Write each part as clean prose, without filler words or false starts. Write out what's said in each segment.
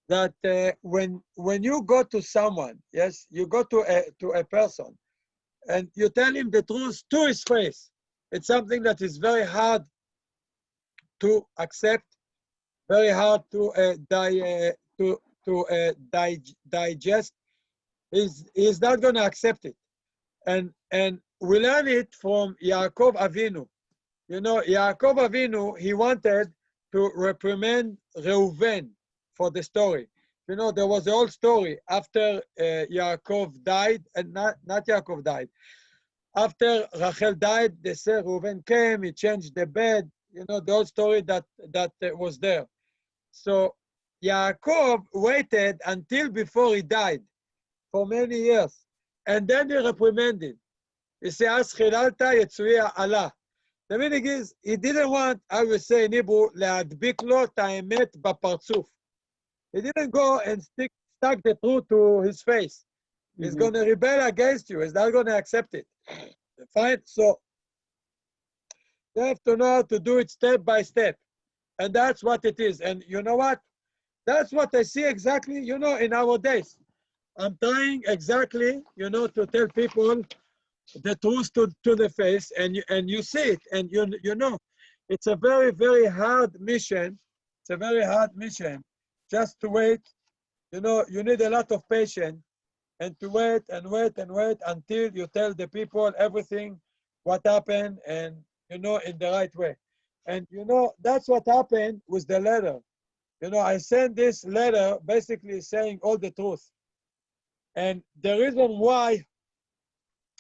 that when you go to someone, yes, you go to a person, and you tell him the truth to his face. It's something that is very hard to accept, very hard to digest. He's not going to accept it, and we learn it from Yaakov Avinu. You know, Yaakov Avinu, he wanted to reprimand Reuven for the story. You know, there was the whole story after Yaakov died, and not Yaakov died. After Rachel died, they say Reuven came, he changed the bed. You know, the whole story that was there. So Yaakov waited until before he died for many years, and then he reprimanded. He said, "As chilalta yetzuya Allah." The meaning is, he didn't want, I will say in Hebrew, להדביק לו את האמת בפרצוף. He didn't go and stuck the truth to his face. He's going to rebel against you. He's not going to accept it. Fine? So, you have to know how to do it step by step. And that's what it is. And you know what? That's what I see exactly, you know, in our days. I'm trying exactly, you know, to tell people the truth to the face, and you see it, and you know, it's a very, very hard mission. It's a very hard mission. Just to wait, you know, you need a lot of patience, and to wait and wait and wait until you tell the people everything, what happened, and you know, in the right way. And you know, that's what happened with the letter. You know, I sent this letter basically saying all the truth. And the reason why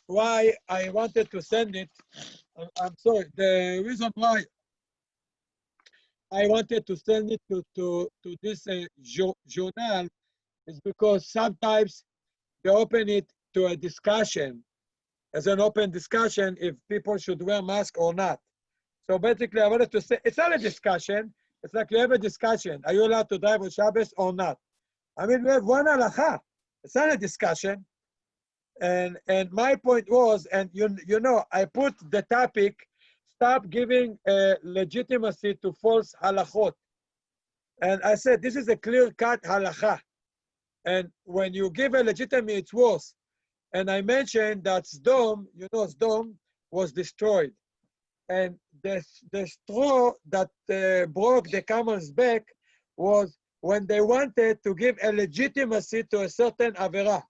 I wanted to send it, I'm sorry, the reason why I wanted to send it to this journal is because sometimes they open it to a discussion, as an open discussion, if people should wear masks or not. So basically, I wanted to say, it's not a discussion. It's like you have a discussion. Are you allowed to drive on Shabbos or not? I mean, we have one halacha. It's not a discussion. And my point was, and you know, I put the topic, stop giving legitimacy to false halachot. And I said, this is a clear-cut halacha. And when you give a legitimacy, it's worse. And I mentioned that Sdom, you know, Sdom was destroyed. And the straw that broke the camel's back was when they wanted to give a legitimacy to a certain averah.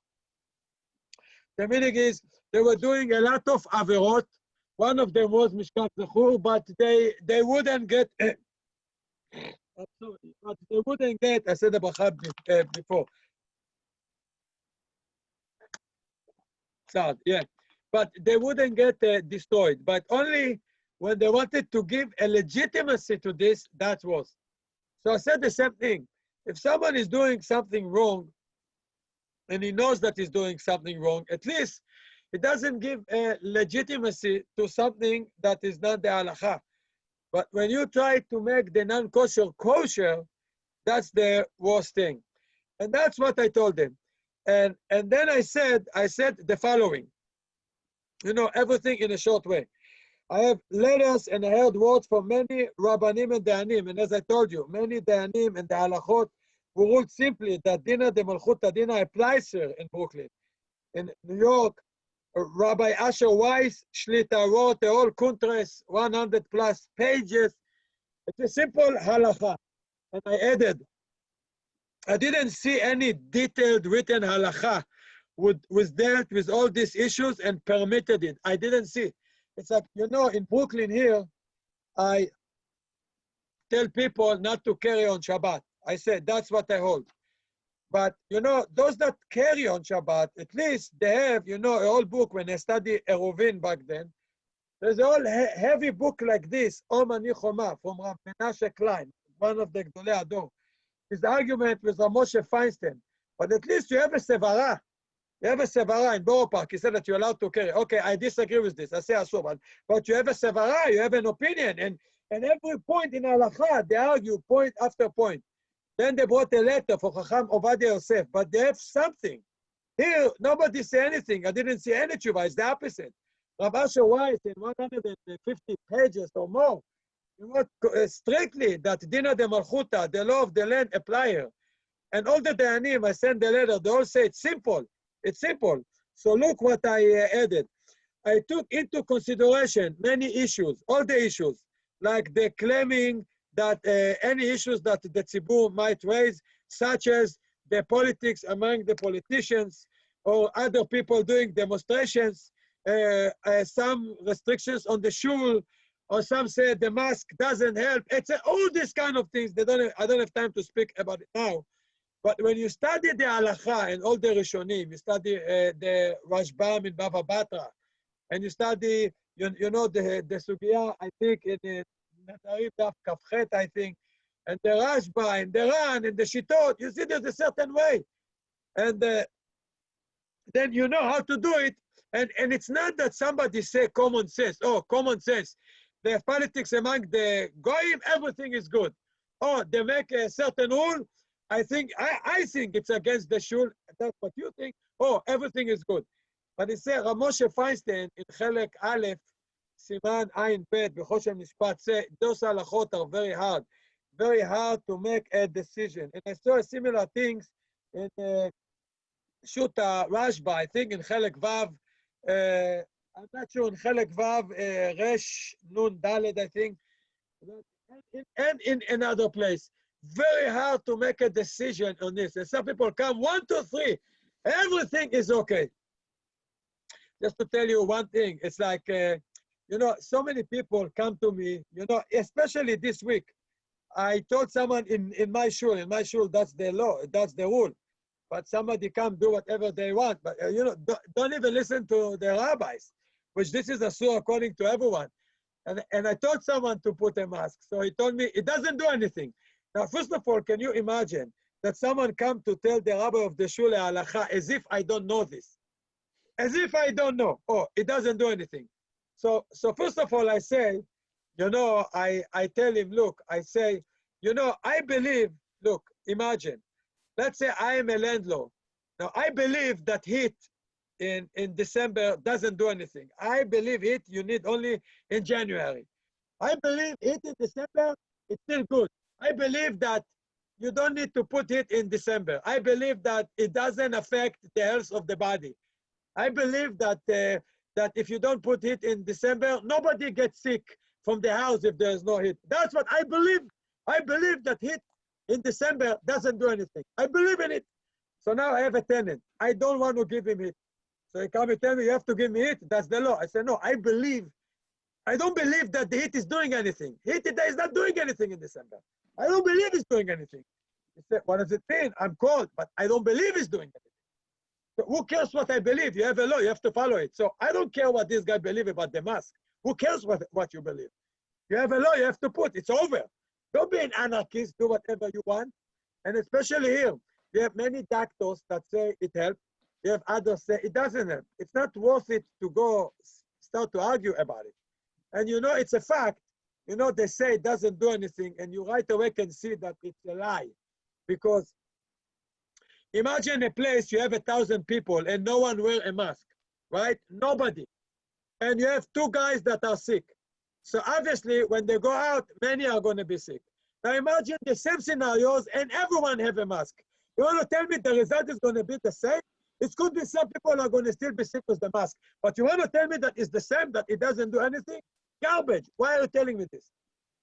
The meaning is, they were doing a lot of averot. One of them was Mishkat Zechur, but they wouldn't get, I'm sorry, but they wouldn't get, I said the bracha before. Sad, yeah. But they wouldn't get destroyed. But only when they wanted to give a legitimacy to this, that was. So I said the same thing. If someone is doing something wrong, and he knows that he's doing something wrong, at least it doesn't give a legitimacy to something that is not the halacha. But when you try to make the non-kosher kosher, that's the worst thing. And that's what I told them. And then I said the following. You know, everything in a short way. I have letters and I heard words from many Rabbanim and Dayanim. And as I told you, many Dayanim and the halachot who ruled simply that Dina de Malchut Dina applies here in Brooklyn. In New York, Rabbi Asher Weiss, Shlita wrote a whole kuntres, 100 plus pages. It's a simple halacha. And I added, I didn't see any detailed written halacha with dealt with all these issues and permitted it. I didn't see. It's like, you know, in Brooklyn here, I tell people not to carry on Shabbat. I said, that's what I hold. But, you know, those that carry on Shabbat, at least they have, you know, a whole book. When I studied Eruvin back then, there's a whole heavy book like this, Om Ani Choma, from Rav Menashe Klein, one of the Gdolei Ador. His argument with Moshe Feinstein. But at least you have a sevara. You have a sevara in Borough Park. He said that you're allowed to carry. Okay, I disagree with this. I say asur, but you have a sevara. You have an opinion, and every point in halacha they argue point after point. Then they brought a letter for Chacham Ovadia Yosef, but they have something. Here, nobody say anything. I didn't see any tshuva. It's the opposite. Rav Asher Weiss in 150 pages or more, you know, strictly that Dina de Malchuta, the law of the land, apply here. And all the Dayanim, I send the letter, they all say it's simple. It's simple. So look what I added. I took into consideration many issues, all the issues, like the claiming that any issues that the tzibur might raise, such as the politics among the politicians or other people doing demonstrations, some restrictions on the shul, or some say the mask doesn't help. It's all these kind of things. I don't have time to speak about it now. But when you study the halacha and all the Rishonim, you study the Rashbam in Bava Batra, and you study, you know, the Sugya, I think, in Natarim Daf Kafchet, I think, and the Rashba, and the Ran, and the Shitot, you see there's a certain way. And then you know how to do it. And it's not that somebody say common sense. Oh, common sense. The politics among the Goyim, everything is good. Oh, they make a certain rule. I think it's against the shul. That's what you think. Oh, everything is good. But he said, Moshe Feinstein in Chelek Aleph, Siman Ayin Bet, B'Choshen Mishpat, say those halachot are very hard to make a decision. And I saw similar things in Shuta Rashba, I think in Chelek Vav, I'm not sure, in Chelek Vav, Resh Nun Daled, I think, and in another place. Very hard to make a decision on this. And some people come, 1, 2, 3, everything is okay. Just to tell you one thing, it's like, you know, so many people come to me, you know, especially this week. I told someone in my shul, that's the law, that's the rule. But somebody come do whatever they want. But, you know, don't even listen to the rabbis, which this is asur according to everyone. And I told someone to put a mask. So he told me, it doesn't do anything. Now, first of all, can you imagine that someone come to tell the rabbi of the shul halacha as if I don't know this? As if I don't know. Oh, it doesn't do anything. So first of all, I say, you know, I tell him, look, I say, you know, I believe, look, imagine, let's say I am a landlord. Now, I believe that heat in December doesn't do anything. I believe heat you need only in January. I believe heat in December, it's still good. I believe that you don't need to put it in December. I believe that it doesn't affect the health of the body. I believe that that if you don't put it in December, nobody gets sick from the house if there is no heat. That's what I believe. I believe that heat in December doesn't do anything. I believe in it. So now I have a tenant. I don't want to give him heat. So he come and tell me, you have to give me heat. That's the law. I say, no, I don't believe that the heat is doing anything. Heat is not doing anything in December. I don't believe it's doing anything. He said, what does it mean? I'm cold, but I don't believe it's doing anything. So who cares what I believe? You have a law, you have to follow it. So I don't care what this guy believes about the mask. Who cares what you believe? You have a law, you have to put. It's over. Don't be an anarchist, do whatever you want. And especially here, you have many doctors that say it helps. You have others say it doesn't help. It's not worth it to go start to argue about it. And you know, it's a fact. You know, they say it doesn't do anything, and you right away can see that it's a lie. Because imagine a place you have 1,000 people and no one wear a mask, right? Nobody. And you have 2 guys that are sick. So obviously, when they go out, many are going to be sick. Now imagine the same scenarios and everyone have a mask. You want to tell me the result is going to be the same? It could be some people are going to still be sick with the mask. But you want to tell me that it's the same, that it doesn't do anything? Garbage. Why are you telling me this?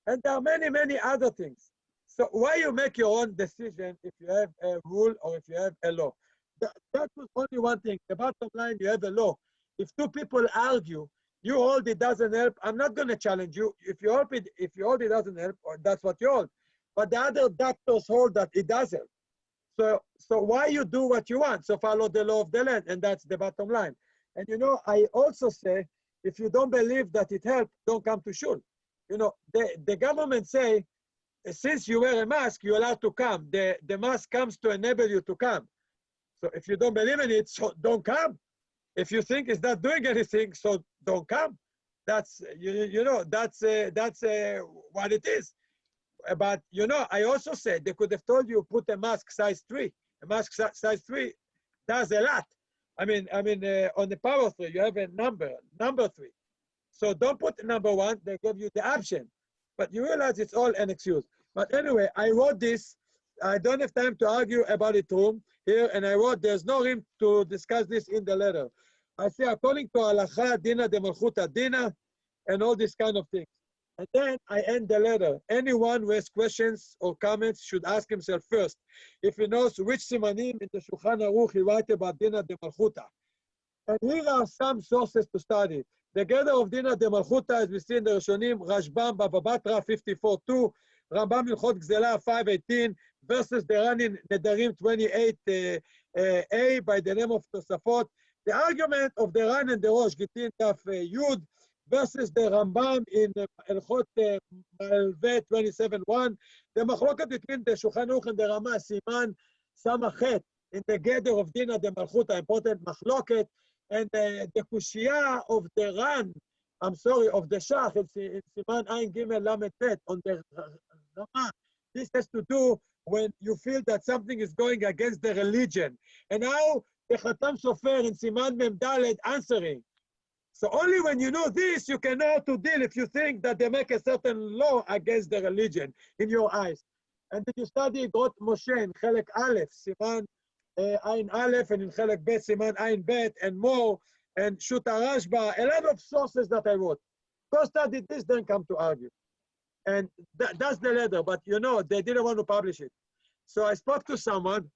And there are many, many other things. So why you make your own decision if you have a rule or if you have a law? That was only one thing. The bottom line, you have a law. If 2 people argue, you hold it doesn't help, I'm not going to challenge you. If you hold it doesn't help, or that's what you hold. But the other doctors hold that it does help. So why you do what you want? So follow the law of the land, and that's the bottom line. And you know, I also say, if you don't believe that it helps, don't come to shul. You know, the government say, since you wear a mask, you're allowed to come. The mask comes to enable you to come. So if you don't believe in it, so don't come. If you think it's not doing anything, so don't come. That's you know that's what it is. But you know, I also said they could have told you put a mask size 3. A mask size 3 does a lot. I mean, on the power 3, you have a number 3. So don't put number 1. They give you the option. But you realize it's all an excuse. But anyway, I wrote this I don't have time to argue about it here, and I wrote there's no room to discuss this in the letter. I say according to halacha, dina de malchuta dina, and all these kind of things. And then I end the letter. Anyone who has questions or comments should ask himself first if he knows which simanim in the Shulchan Aruch he write about dina de malchuta. And here are some sources to study. The gather of dina de malchuta, as we see in the Rishonim, Rashbam, Baba Batra 54:2, Rambam Ilchot Gzela 5:18, versus the Ranin Nedarim 28a by the name of Tosafot. The argument of the Ran and the Rosh Gittin Daf Yud versus the Rambam in Ilchot Malveh 27:1. The machloket between the Shulchan Aruch and the Rama Siman Samachet in the gather of dina de malchuta, important machloket, and the kushia of the Ran, of the Shach, in Siman Ayin Gimel Lamed Bet on the Rama. This has to do when you feel that something is going against the religion. And now the Khatam Sofer in Siman Mem Daled answering. So only when you know this, you can know how to deal if you think that they make a certain law against the religion in your eyes. And if you study Grot Moshe in Chelek Aleph, Siman Ayin Aleph, and in Chelek Bet, Siman Ayin Bet, and more, and Shuta Rashba, a lot of sources that I wrote. Go study this, then come to argue. And that's the letter, but you know, they didn't want to publish it. So I spoke to someone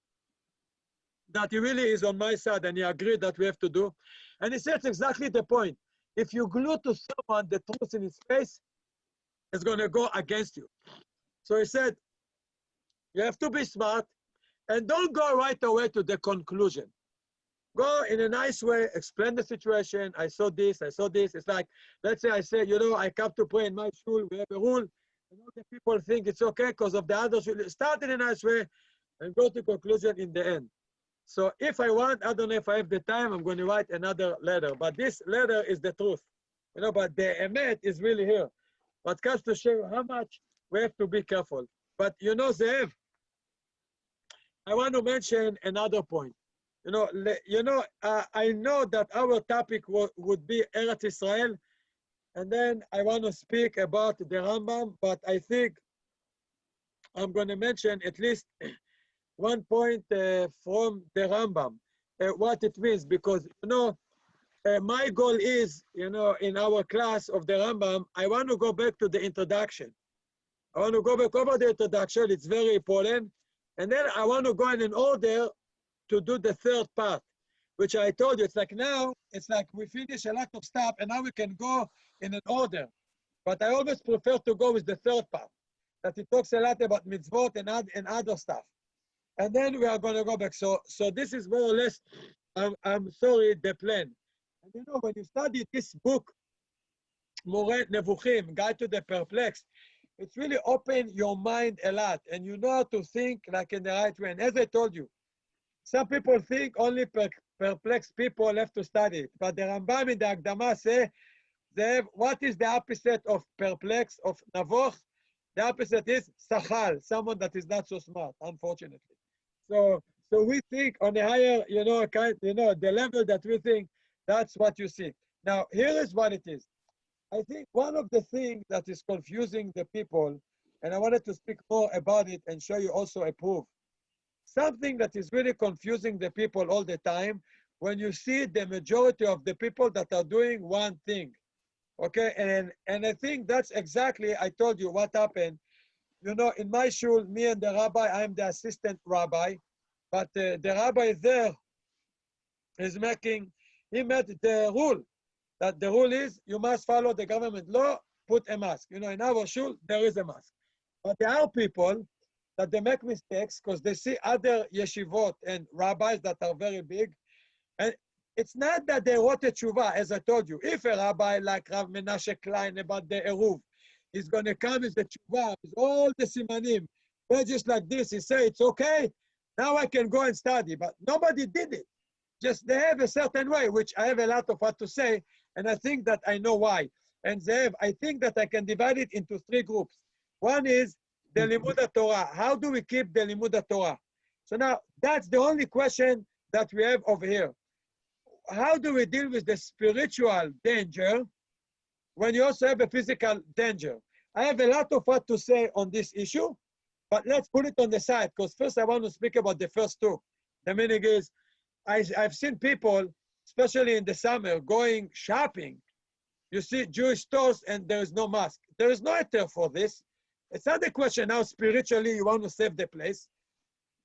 that he really is on my side, and he agreed that we have to do. And he says exactly the point. If you glue to someone the truth in his face, it's going to go against you. So he said, you have to be smart, and don't go right away to the conclusion. Go in a nice way, explain the situation. I saw this, I saw this. It's like, let's say I say, you know, I come to pray in my shul, we have a rule, and all the people think it's okay because of the other shul. Start in a nice way and go to conclusion in the end. So if I want, I don't know if I have the time, I'm going to write another letter. But this letter is the truth. You know, but the emet is really here. But comes to show how much we have to be careful. But you know, Zev, I want to mention another point. I know that our topic would be Eretz Israel, and then I want to speak about the Rambam, but I think I'm going to mention at least one point from the Rambam, what it means, because, my goal is, in our class of the Rambam, I want to go back to the introduction. I want to go back over the introduction, it's very important, and then I want to go in an order to do the third part, which I told you, it's like now, it's like we finish a lot of stuff and now we can go in an order. But I always prefer to go with the third part, that it talks a lot about mitzvot and other stuff. And then we are going to go back. So this is more or less, I'm sorry, the plan. And when you study this book, Moreh Nevuchim, Guide to the Perplexed, it's really opened your mind a lot and you know how to think like in the right way. And as I told you, some people think only perplexed people have to study it. But the Rambam in the Akdama say, what is the opposite of perplexed, of navoch? The opposite is sachal, someone that is not so smart, unfortunately. So we think on a higher, the level that we think, that's what you see. Now, here is what it is. I think one of the things that is confusing the people, and I wanted to speak more about it and show you also a proof. Something that is really confusing the people all the time when you see the majority of the people that are doing one thing. Okay, and I think that's exactly, I told you what happened. In my shul, me and the rabbi, I'm the assistant rabbi, but the rabbi there is he made the rule, that the rule is you must follow the government law, put a mask. In our shul, there is a mask. But there are people that they make mistakes because they see other yeshivot and rabbis that are very big. And it's not that they wrote a tshuva, as I told you. If a rabbi like Rav Menashe Klein about the Eruv is going to come with the tshuva, with all the simanim, just like this, he say, it's okay, now I can go and study. But nobody did it. Just they have a certain way, which I have a lot of what to say, and I think that I know why. And Zev, I think that I can divide it into three groups. One is the Limud Torah. How do we keep the Limud Torah? So now, that's the only question that we have over here. How do we deal with the spiritual danger when you also have a physical danger? I have a lot of what to say on this issue, But let's put it on the side, because first I want to speak about the first two. The meaning is, I've seen people, especially in the summer, going shopping. You see Jewish stores and there is no mask. There is no heter for this. It's not a question how spiritually you want to save the place.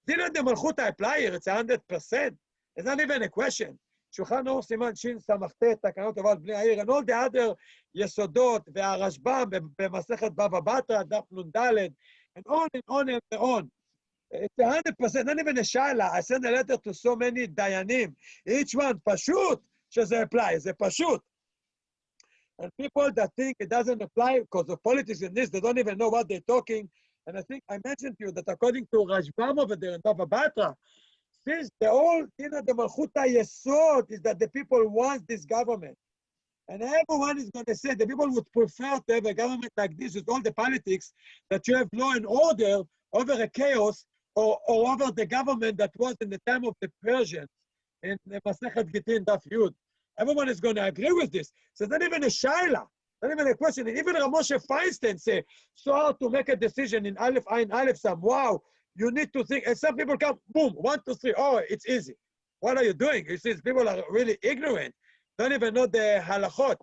Didn't the Malchuta apply here? It's 100%. It's not even a question. שולחן אור סימן שס"ט, תקנות טובת בני העיר, and all the other יסודות, והרשב"ם במסכת בבא בתרא, דף נ"ד, and on and on and on. It's 100%, not even a shaila. I sent a letter to so many dayanim. Each one, pashut, שזה apply, זה פשוט. And people that think it doesn't apply because of politics in this, they don't even know what they're talking. And I think I mentioned to you that according to Rashbam over there in Bava Batra, since the whole the Malchuta Yesod is that the people want this government. And everyone is going to say the people would prefer to have a government like this with all the politics, that you have law and order over a chaos or over the government that was in the time of the Persians in the Masechet Gittin Daf Yud. Everyone is going to agree with this. So it's not even a shaila, not even a question. And even Moshe Feinstein say, so hard to make a decision in Aleph Ayin Aleph Sam. Wow, you need to think. And some people come, boom, 1, 2, 3. Oh, it's easy. What are you doing? You see, people are really ignorant, don't even know the halachot.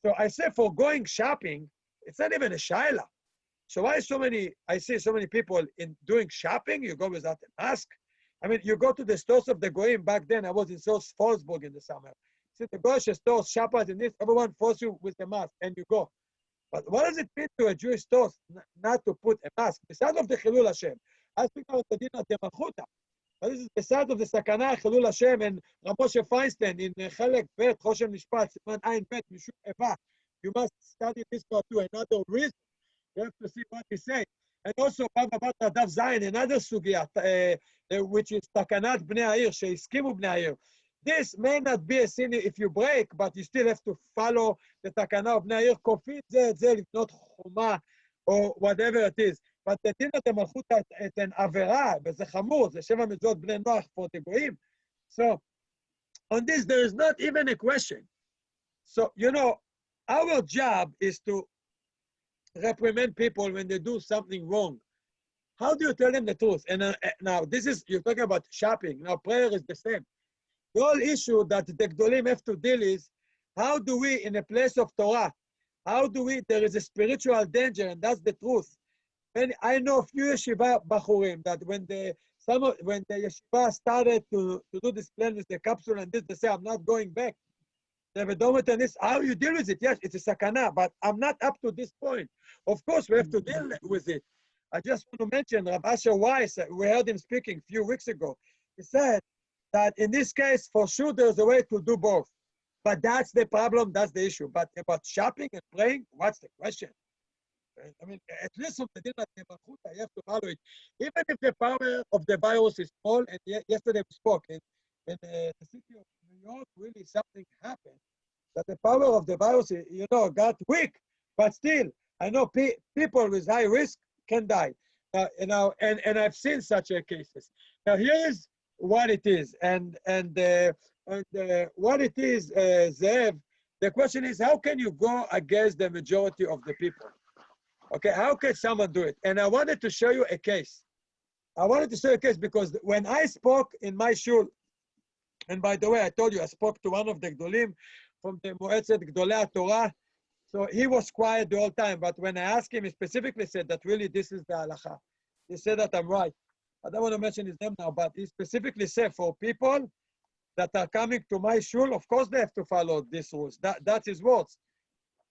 So I say for going shopping, it's not even a shaila. So why so many, I see so many people in doing shopping, you go without a mask. I mean, you go to the stores of the Goyim back then, I was in South Fallsburg in the summer. See the Goyish stores, shoppers in this, everyone forces you with a mask and you go. But what does it mean to a Jewish store not to put a mask? Besides of the Chilul Hashem, I speak about the din of the Malchuta. But this is besides of the Sakana, Chilul Hashem, and Moshe Feinstein in Chelek Bet, Choshen Mishpat, Siman Ayin Bet, Mishum Eva. You must study this part too. Another reason, you have to see what he says. And also, Bava Batra Daf Zayin, another sugya, which is Takanat Bnei Ha'ir, She'iskimu Bnei Ha'ir. This may not be a sin if you break, but you still have to follow the Takana of Bnei Ha'ir. Kofit ze not Chuma or whatever it is. But the din of the Malchuta, it's an Avera, וזה חמור, זה 7 מצוות בני נוח for the Goyim. So, on this, there is not even a question. So, you know, our job is to reprimand people when they do something wrong. How do you tell them the truth? And now, this is, you're talking about shopping. Now, prayer is the same. The whole issue that the Gdolim have to deal is, how do we, in a place of Torah, how do we, there is a spiritual danger, and that's the truth. And I know a few yeshiva bachurim that when the yeshiva started to do this plan with the capsule and this, they say, I'm not going back. They have a dominant and this, how you deal with it? Yes, it's a sakana, but I'm not up to this point. Of course, we have to deal with it. I just want to mention Rabbi Asher Weiss, we heard him speaking a few weeks ago. He said that in this case, for sure, there's a way to do both. But that's the problem, that's the issue. But about shopping and praying, what's the question? I mean, at least from the din of the Malchuta, you have to follow it. Even if the power of the virus is small, and yesterday we spoke, in the city of New York, really something happened, that the power of the virus, you know, got weak. But still, I know people with high risk can die. You know, and I've seen such cases. Now, here is what it is. And what it is, Zev, the question is, how can you go against the majority of the people? Okay, how can someone do it? And I wanted to show you a case. I wanted to show you a case because when I spoke in my shul, and by the way, I told you I spoke to one of the Gdolim from the Moetzet Gdolei Torah, so he was quiet the whole time. But when I asked him, he specifically said that really this is the halacha. He said that I'm right. I don't want to mention his name now, but he specifically said for people that are coming to my shul, of course they have to follow these rules. That's his words.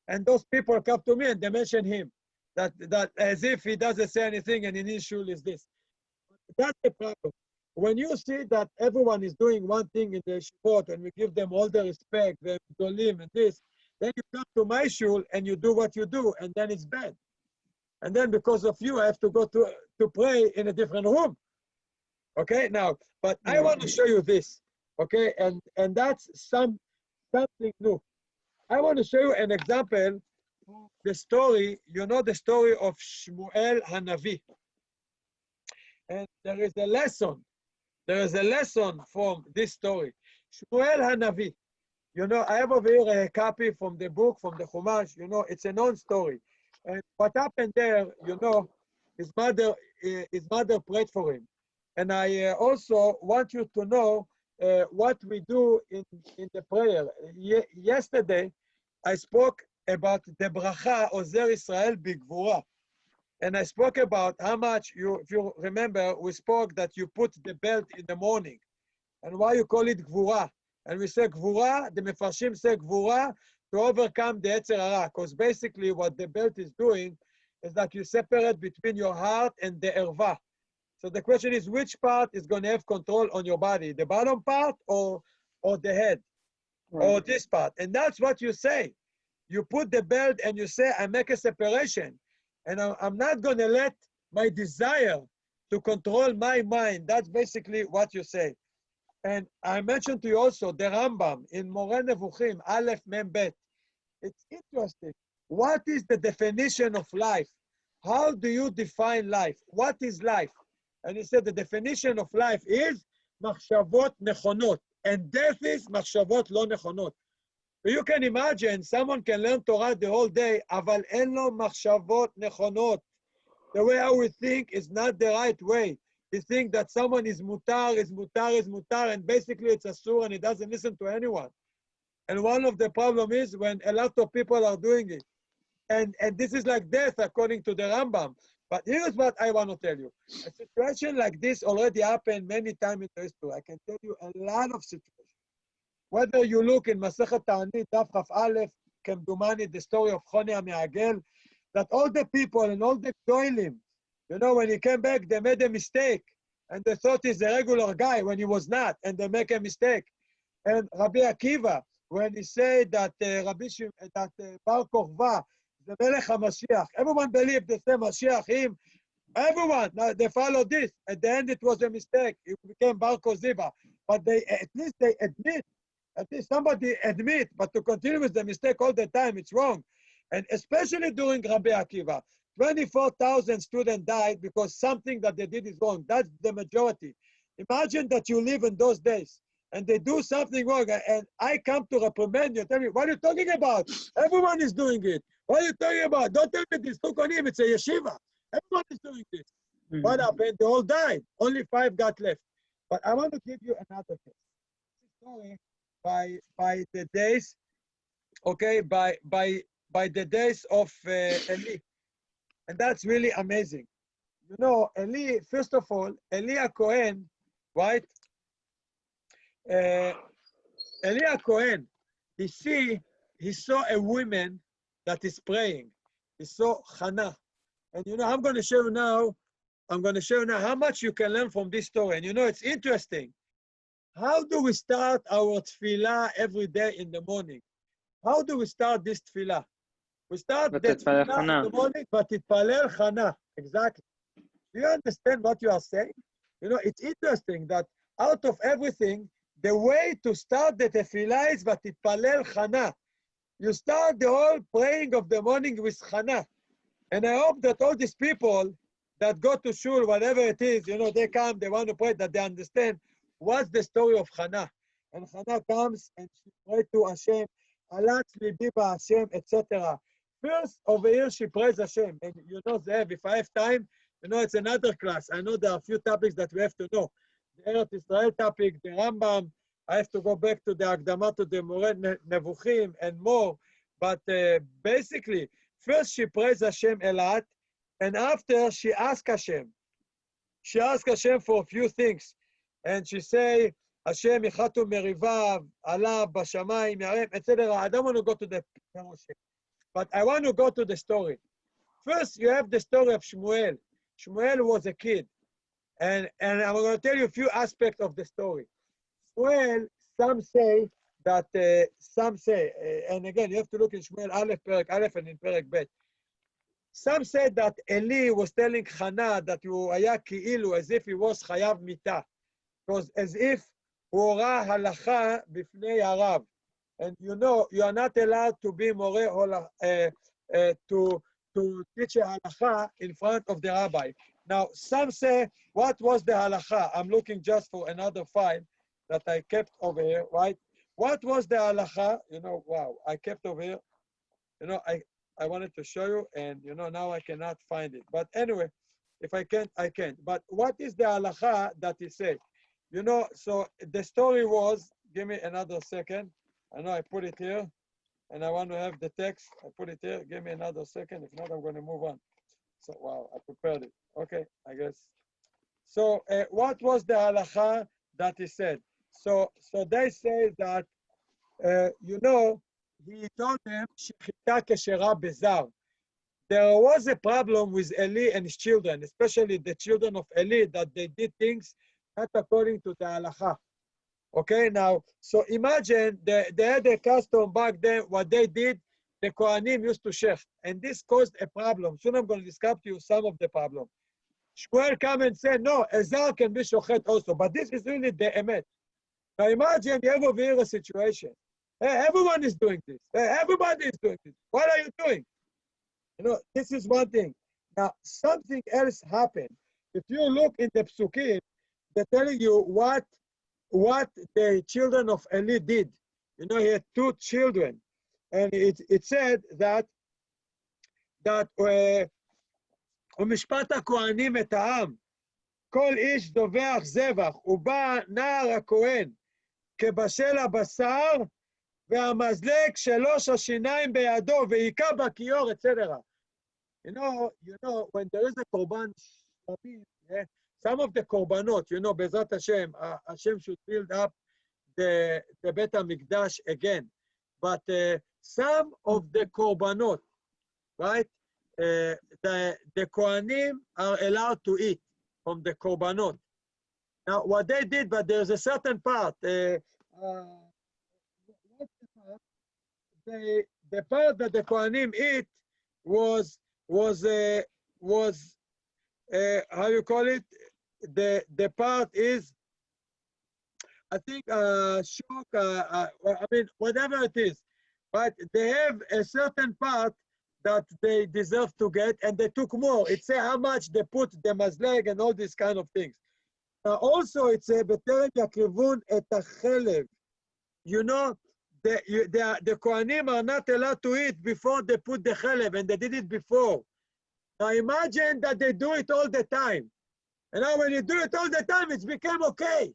And those people come to me and they mention him. That as if he doesn't say anything and in his shul is this. That's the problem. When you see that everyone is doing one thing in the shul and we give them all the respect, the dolim and this, then you come to my shul and you do what you do and then it's bad. And then because of you, I have to go to pray in a different room. Okay, now, but I want to show you this. Okay, and that's something new. I want to show you an example. The story, you know the story of Shmuel Hanavi. And there is a lesson. There is a lesson from this story. Shmuel Hanavi. You know, I have over here a copy from the book, from the Chumash. You know, it's a known story. And what happened there, you know, his mother prayed for him. And I also want you to know what we do in the prayer. Yesterday, I spoke about the bracha Ozer Israel Bigvura. And I spoke about how much, if you remember, we spoke that you put the belt in the morning. And why you call it Gvura. And we say Gvura, the Mefarshim say Gvura to overcome the Yetzer Hara. Because basically what the belt is doing is that you separate between your heart and the erva. So the question is, which part is going to have control on your body? The bottom part or the head? Right. Or this part? And that's what you say. You put the belt and you say, I make a separation. And I'm not going to let my desire to control my mind. That's basically what you say. And I mentioned to you also the Rambam in Moreh Nevuchim, Aleph Mem Bet. It's interesting. What is the definition of life? How do you define life? What is life? And he said the definition of life is machshavot nechonot. And death is machshavot lo nechonot. You can imagine someone can learn Torah the whole day, aval en lo machshavot nechonot. The way I would think is not the right way. You think that someone is mutar, and basically it's asur and he doesn't listen to anyone. And one of the problem is when a lot of people are doing it. And this is like death according to the Rambam. But here's what I want to tell you. A situation like this already happened many times in history. I can tell you a lot of situations. Whether you look in Masechet Ta'anit, Daf Chaf Aleph, Kemdumani, the story of Choni HaMe'agel, that all the people and all the Goyim, you know, when he came back, they made a mistake. And they thought he's a regular guy when he was not, and they make a mistake. And Rabbi Akiva, when he said that Bar Kochva, the Melech HaMashiach, everyone believed the same Mashiach, him, everyone, they followed this. At the end, it was a mistake. It became Bar Koziba. But at least they admit, at least somebody admit, but to continue with the mistake all the time, it's wrong. And especially during Rabbi Akiva, 24,000 students died because something that they did is wrong. That's the majority. Imagine that you live in those days and they do something wrong and I come to reprimand you, tell me, what are you talking about? Everyone is doing it. What are you talking about? Don't tell me this. Look on him, it's a yeshiva. Everyone is doing this. Mm-hmm. What happened? They all died. Only 5 got left. But I want to give you another case. Story by the days, okay, by the days of Eli. And that's really amazing. You know, Eli, first of all, Eli Cohen, right? Eli Cohen, he saw a woman that is praying. He saw Hannah. And you know, I'm going to show you now how much you can learn from this story. And you know, it's interesting. How do we start our tefillah every day in the morning? How do we start this tefillah? We start the tefillah in the morning, but titpalel Chana. Exactly. Do you understand what you are saying? You know, it's interesting that out of everything, the way to start the tefillah is but titpalel Chana. You start the whole praying of the morning with Chana. And I hope that all these people that go to shul, whatever it is, you know, they come, they want to pray, that they understand what's the story of Hannah. And Hannah comes and she prays to Hashem, Alat libi Hashem, etc. First, over here, she prays Hashem. And you know, Zev, if I have time, you know, it's another class. I know there are a few topics that we have to know. The Eretz Israel topic, the Rambam, I have to go back to the Akdama, to the Moreh Nevuchim, and more. But basically, first she prays Hashem a lot, and after she asks Hashem. She asks Hashem for a few things. And she say, Hashem, Yichatu Merivav, Allah, Bashamayim, Yarem, etc. I don't want to go to the Moshe, but I want to go to the story. First, you have the story of Shmuel. Shmuel was a kid. And I'm going to tell you a few aspects of the story. Shmuel, some say, and again, you have to look in Shmuel Aleph, Perek Aleph, and in Perek Bet. Some said that Eli was telling Hannah that הוא היה כאילו, as if he was חייב מיתה. Because as if הוא הורה הלכה בפני הרב. And you know, you are not allowed to be more to teach a halacha in front of the rabbi. Now, some say, what was the halacha? I'm looking just for another file that I kept over here, right? What was the halacha? You know, wow, I kept over here. You know, I wanted to show you, and you know, now I cannot find it. But anyway, If I can't, I can't. But what is the halacha that he said? You know, so the story was, give me another second. I know I put it here, and I want to have the text. I put it here. Give me another second. If not, I'm going to move on. So, wow, I prepared it. Okay, I guess. So, what was the halacha that he said? So they say that, you know, he told them, "Shechita keshera bezar." There was a problem with Eli and his children, especially the children of Eli, that they did things not according to the halacha. Okay, now, so imagine they had a custom back then, what they did, the Kohanim used to shech, and this caused a problem. Soon I'm going to describe to you some of the problem. Shmuel come and say, no, Ezar can be shochet also, but this is really the emet. Now imagine you have over here a situation. Hey, everyone is doing this. Hey, everybody is doing this. What are you doing? You know, this is one thing. Now, something else happened. If you look in the psukim, they're telling you what the children of Eli did. You know, he had two children. And it said that ומשפט הכהנים את העם, כל איש דווח זבח, ובא נער הכהן כבשל הבשר, והמזלג שלוש השיניים בידו, והיכה בכיור, etc. You know, when there is a korban, some of the korbanot, you know, Bezrat Hashem, Hashem should build up the Bet HaMikdash again. But some of the korbanot, right, the Kohanim are allowed to eat from the korbanot. Now, what they did, but there's a certain part, the part that the Kohanim eat was how you call it? The part is, I think, shock, I mean, whatever it is, but they have a certain part that they deserve to get, and they took more. It say how much they put the mazleg and all these kind of things. Also, it's a בטרם יקריבון את החלב. You know, the Kohanim are not allowed to eat before they put the chalev, and they did it before. Now imagine that they do it all the time. And now when you do it all the time, it's become okay.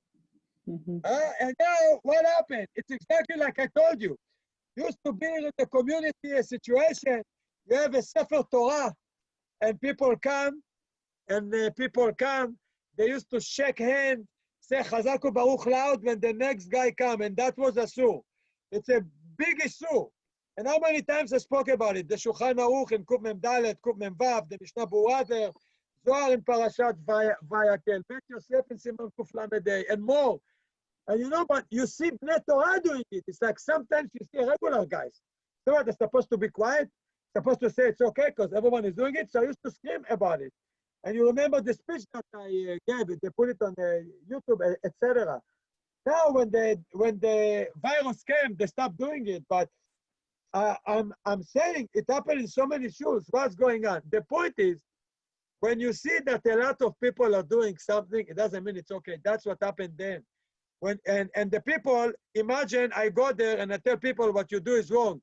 And now what happened? It's exactly like I told you. Used to be in the community a situation, you have a Sefer Torah, and people come, they used to shake hands, say Chazak u'Baruch loud when the next guy come, and that was asur. It's a big issue. And how many times I spoke about it? The Shulchan Aruch in Kuf Mem Dalet, Kuf Mem Vav, the Mishnah Berurah there, Zohar in Parashat Vayakel, Bet Yosef in Siman Kuf Lamed Hey, and more. And you know, but you see Bnei Torah doing it. It's like sometimes you see regular guys. So what, they're supposed to be quiet, supposed to say it's okay because everyone is doing it. So I used to scream about it. And you remember the speech that I gave, they put it on YouTube, etc. Now, when the virus came, they stopped doing it. But I'm saying it happened in so many schools. What's going on? The point is, when you see that a lot of people are doing something, it doesn't mean it's okay. That's what happened then. And the people, imagine I go there and I tell people what you do is wrong.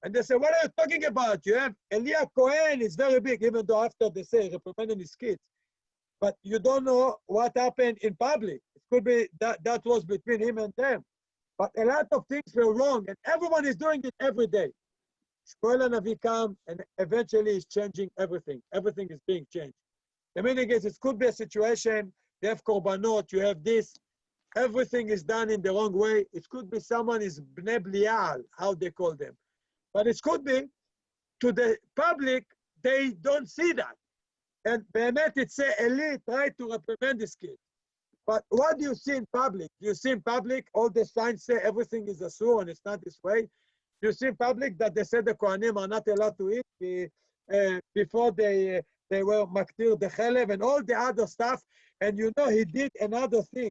And they say, what are you talking about? You have Eliah Cohen is very big, even though after they say reprimanding his kids. But you don't know what happened in public. It could be that was between him and them. But a lot of things were wrong, and everyone is doing it every day. Shmuel Hanavi come, and eventually is changing everything. Everything is being changed. The meaning is, it could be a situation, you have korbanot, you have this, everything is done in the wrong way. It could be someone is bnei blial, how they call them. But it could be, to the public, they don't see that. And Behemet, it say, Eli tried to reprimand this kid. But what do you see in public? Do you see in public all the signs say everything is asur and it's not this way? Do you see in public that they said the Kohanim are not allowed to eat before they were maktir the chalev and all the other stuff? And you know, he did another thing.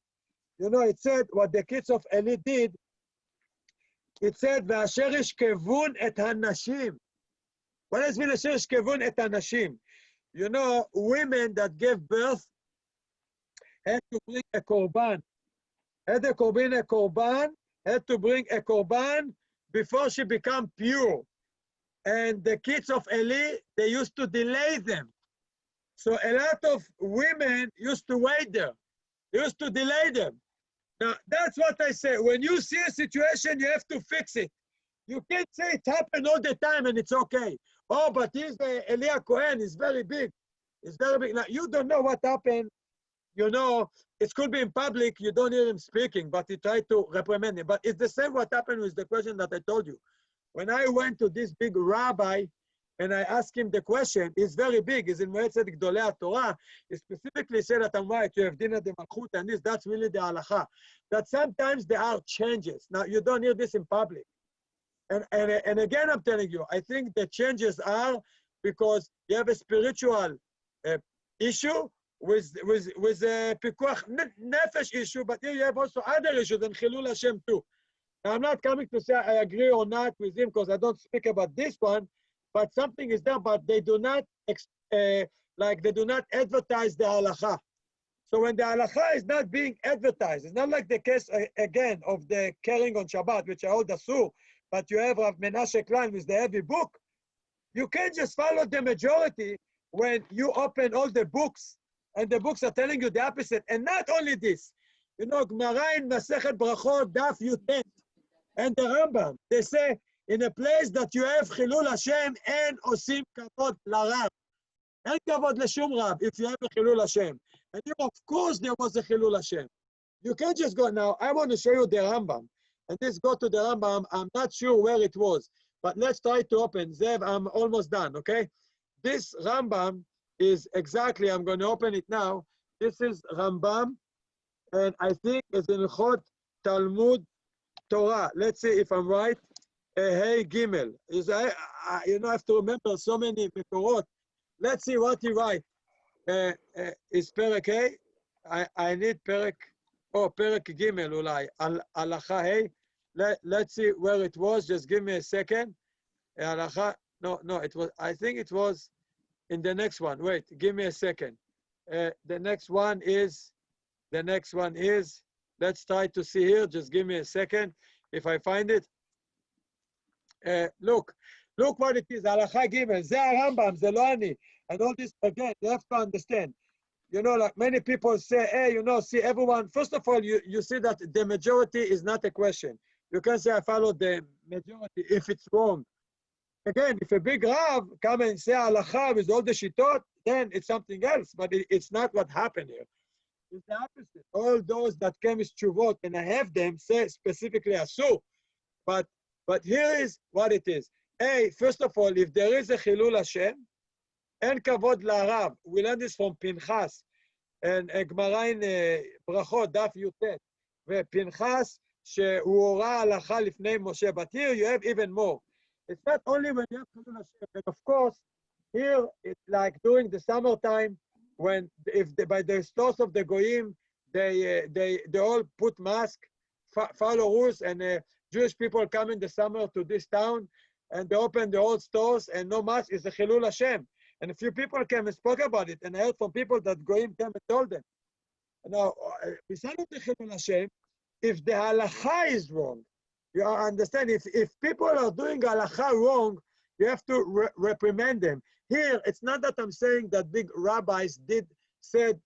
You know, it said what the kids of Eli did. It said, "V'asher yishkevun et hanashim." What does mean asher yishkevun et hanashim? You know, women that gave birth had to bring a korban. Had to bring a korban before she became pure. And the kids of Eli, they used to delay them. So a lot of women used to wait there, used to delay them. Now, that's what I say. When you see a situation, you have to fix it. You can't say it happened all the time and it's okay. Oh, but he's Elia Cohen, he's very big. It's very big. Now, you don't know what happened. You know, it could be in public, you don't hear him speaking, but he tried to reprimand him. But it's the same what happened with the question that I told you. When I went to this big rabbi and I asked him the question, he's very big, he's in Moetzet Gdolei Torah, he specifically said that I'm right, you have dinner de malchut, and this, that's really the halacha. That sometimes there are changes. Now, you don't hear this in public. And again, I'm telling you, I think the changes are because you have a spiritual issue with a pikuach nefesh issue, but here you have also other issues and chilul Hashem too. Now, I'm not coming to say I agree or not with him because I don't speak about this one, but something is there, but they do not they do not advertise the halacha. So when the halacha is not being advertised, it's not like the case again of the carrying on Shabbat, which I hold asur, but you have Rav Menashe Klein with the heavy book. You can't just follow the majority when you open all the books and the books are telling you the opposite. And not only this, you know, Gemara in Masechet Brachot, Daf Yutet, and the Rambam, they say, in a place that you have Chilul Hashem and Osim Kavod LaRab. And Kavod L'Shum Rab, if you have a Chilul Hashem. And here, of course, there was a Chilul Hashem. You can't just go, now, I want to show you the Rambam. And this go to the Rambam, I'm not sure where it was, but let's try to open. Zev, I'm almost done, okay? This Rambam is exactly, I'm going to open it now. This is Rambam, and I think it's in Chot Talmud Torah. Let's see if I'm right. Hey Gimel. You know, I have to remember so many Mekorot. Let's see what he writes. Is Perek Hey? I need Perek. Oh, Perek Gimel, Ulai. Halacha Hey. Let's see where it was. Just give me a second. Halacha. No, it was. I think it was in the next one. Wait, give me a second. The next one is. Let's try to see here. Just give me a second. If I find it. Look what it is. Halacha Gimel. Ze Rambam, ze lo ani. And all this again. You have to understand. You know, like many people say, hey, you know, see everyone. First of all, you see that the majority is not a question. You can say I follow the majority if it's wrong. Again, if a big Rav come and say halacha with all the shitot, then it's something else. But it's not what happened here. It's the opposite. All those that came with tshuvot, and I have them say specifically asur. But here is what it is. Hey, first of all, if there is a chilul Hashem, en kavod la'arav. We learn this from Pinchas and Gemara in Brachot, Daf Yutet. Pinchas שהוא הורה הלכה לפני משה. But here you have even more. It's not only when you have chilul Hashem, but of course, here it's like during the summertime when by the stores of the goyim they all put mask, follow rules, and Jewish people come in the summer to this town and they open the old stores and no mask is a chilul Hashem. And a few people came and spoke about it, and I heard from people that goyim came and told them. Now, beside the chilul Hashem, if the halacha is wrong, you understand, if people are doing halacha wrong, you have to reprimand them. Here, it's not that I'm saying that big rabbis said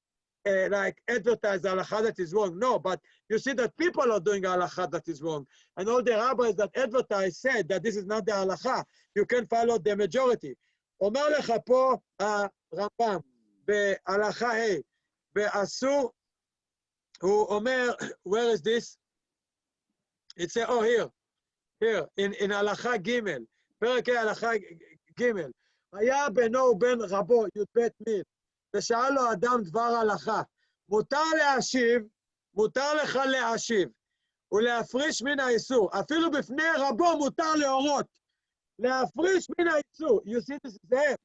like advertise halacha that is wrong. No, but you see that people are doing halacha that is wrong. And all the rabbis that advertise said that this is not the halacha. You can follow the majority. אומר לך פה הרמב"ם בהלכה ה' באסור, הוא אומר, where is this? It says, oh, here, in הלכה ג' פרק ה' הלכה ג' היה בינו ובין רבו י"ב מיל, ושאל לו אדם דבר הלכה, מותר לך להשיב ולהפריש מן האיסור, אפילו בפני רבו מותר להורות, להפריש מן האיסור, you see this is there,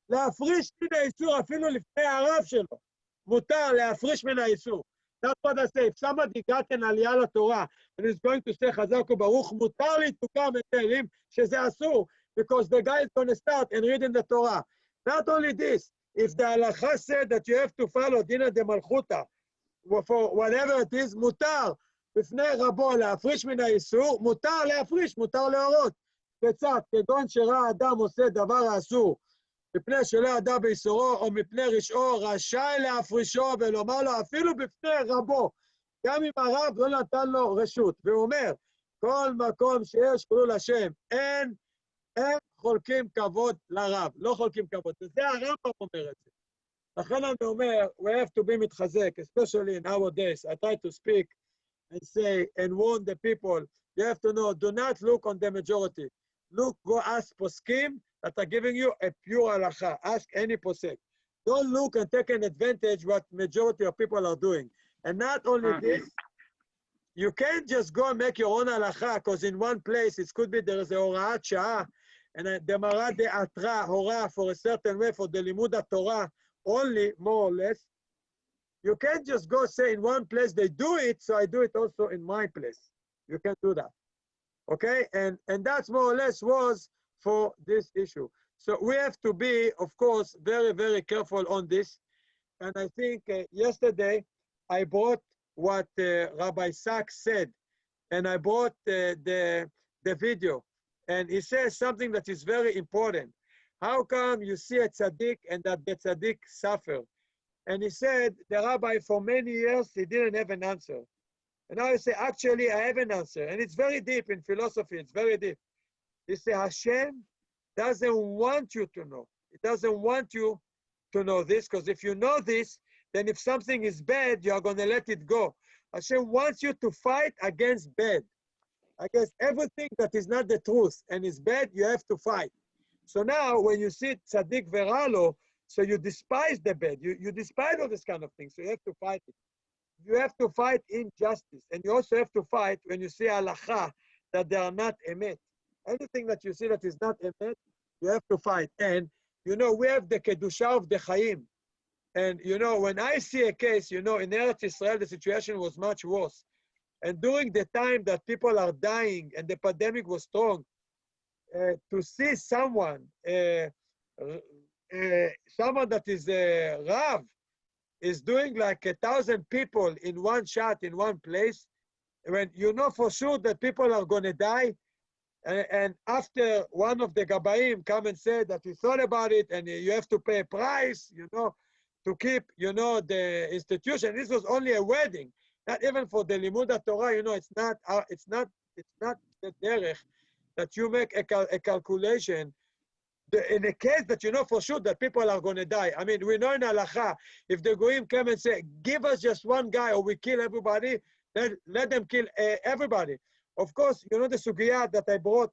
להפריש מן האיסור אפילו לפני הרב שלו, מותר להפריש מן האיסור. That's what I say. If somebody got an aliyah לתורה and is going to say חזק וברוך, מותר לי to come and tell him שזה אסור, because the guy is going to start and read in the Torah. Not only this, if the halacha said that you have to follow דינא דמלכותא, for whatever it is, מותר בפני רבו להפריש מן האיסור, מותר להפריש, מותר להורות. כיצד, כגון שראה אדם עושה דבר האסור, מפני שלא ידע ביסורו, או מפני רשעו, רשאי להפרישו ולומר לו, אפילו בפני רבו. גם אם הרב לא נתן לו רשות. והוא אומר, כל מקום שיש חילול השם, אין חולקים כבוד לרב, לא חולקים כבוד. וזה הרמב"ם אומר את זה. לכן אני אומר, we have to be מתחזק, especially in nowadays. I try to speak and say and warn the people, you have to know, do not look on the majority. Look, go ask poskim that are giving you a pure halacha. Ask any posek. Don't look and take an advantage what majority of people are doing. And not only this, you can't just go and make your own halacha, because in one place it could be there is a horat sha'ah, and the marad de atra hora for a certain way for the limud Torah only, more or less. You can't just go say in one place they do it, so I do it also in my place. You can't do that. Okay? And that's more or less was for this issue. So we have to be, of course, very, very careful on this. And I think yesterday I brought what Rabbi Sachs said, and I brought the video. And he says something that is very important. How come you see a tzaddik and that the tzaddik suffer? And he said, the rabbi, for many years, he didn't have an answer. And now he said, actually, I have an answer. And it's very deep in philosophy. It's very deep. He said, Hashem doesn't want you to know. It doesn't want you to know this, because if you know this, then if something is bad, you are going to let it go. Hashem wants you to fight against bad. Against everything that is not the truth and is bad, you have to fight. So now, when you see tzaddik veralo, so you despise the bad. You despise all this kind of things. So you have to fight it. You have to fight injustice. And you also have to fight when you see halacha that they are not emet. Anything that you see that is not emet, you have to fight. And, you know, we have the kedusha of the chaim. And, you know, when I see a case, you know, in Eretz Israel, the situation was much worse. And during the time that people are dying and the pandemic was strong, to see someone, someone that is a Rav, is doing like 1,000 people in one shot, in one place, when you know for sure that people are going to die, and after one of the Gabaim come and say that he thought about it, and you have to pay a price, you know, to keep, you know, the institution. This was only a wedding, not even for the Limud Torah. You know, it's not the derech that you make a calculation. In a case that you know for sure that people are going to die. I mean, we know in halacha, if the goyim come and say, give us just one guy or we kill everybody, then let them kill everybody. Of course, you know the sugiyah that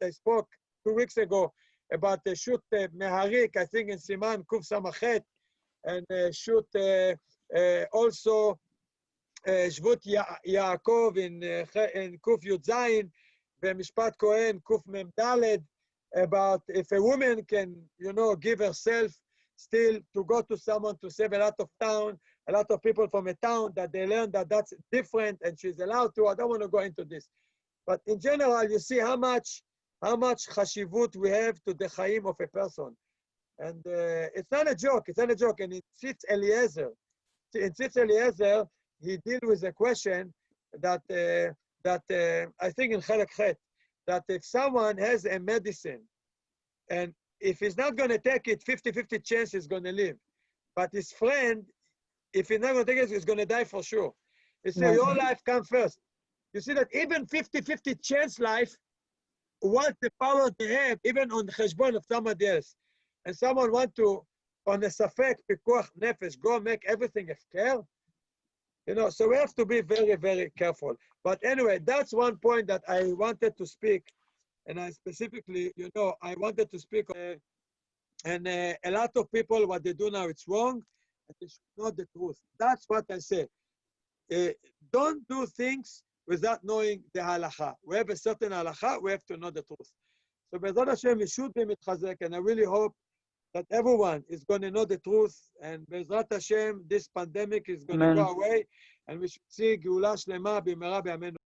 I spoke 2 weeks ago about the shoot Meharik, I think in Siman Kuf Samachet, and shoot also Shvut Yaakov in Kuf Yud Zayin, Mishpat Kohen Kuf Mem Daled, about if a woman can, you know, give herself still to go to someone to save a lot of people from a town, that they learn that that's different and she's allowed to. I don't want to go into this. But in general, you see how much chashivut we have to the chaim of a person. And it's not a joke. It's not a joke. And in Tzitz Eliezer, he deals with a question that I think in Chelek Chet, that if someone has a medicine, and if he's not going to take it, 50-50 chance he's going to live. But his friend, if he's not going to take it, he's going to die for sure. You see, your life comes first. You see that even 50-50 chance life, what the power they have, even on the cheshbon of somebody else. And someone want to, on a safek, pikuach nefesh, go make everything hefker. You know, so we have to be very, very careful. But anyway, that's one point that I wanted to speak. And I specifically, you know, I wanted to speak. And a lot of people, what they do now, it's wrong. And they should know the truth. That's what I say. Don't do things without knowing the halacha. We have a certain halacha, we have to know the truth. So Be'ezrat Hashem, we should be mitchazek, and I really hope that everyone is going to know the truth, and Be'ezrat Hashem, this pandemic is going to go away, and we should see Geula Shlema b'mehera b'yameinu.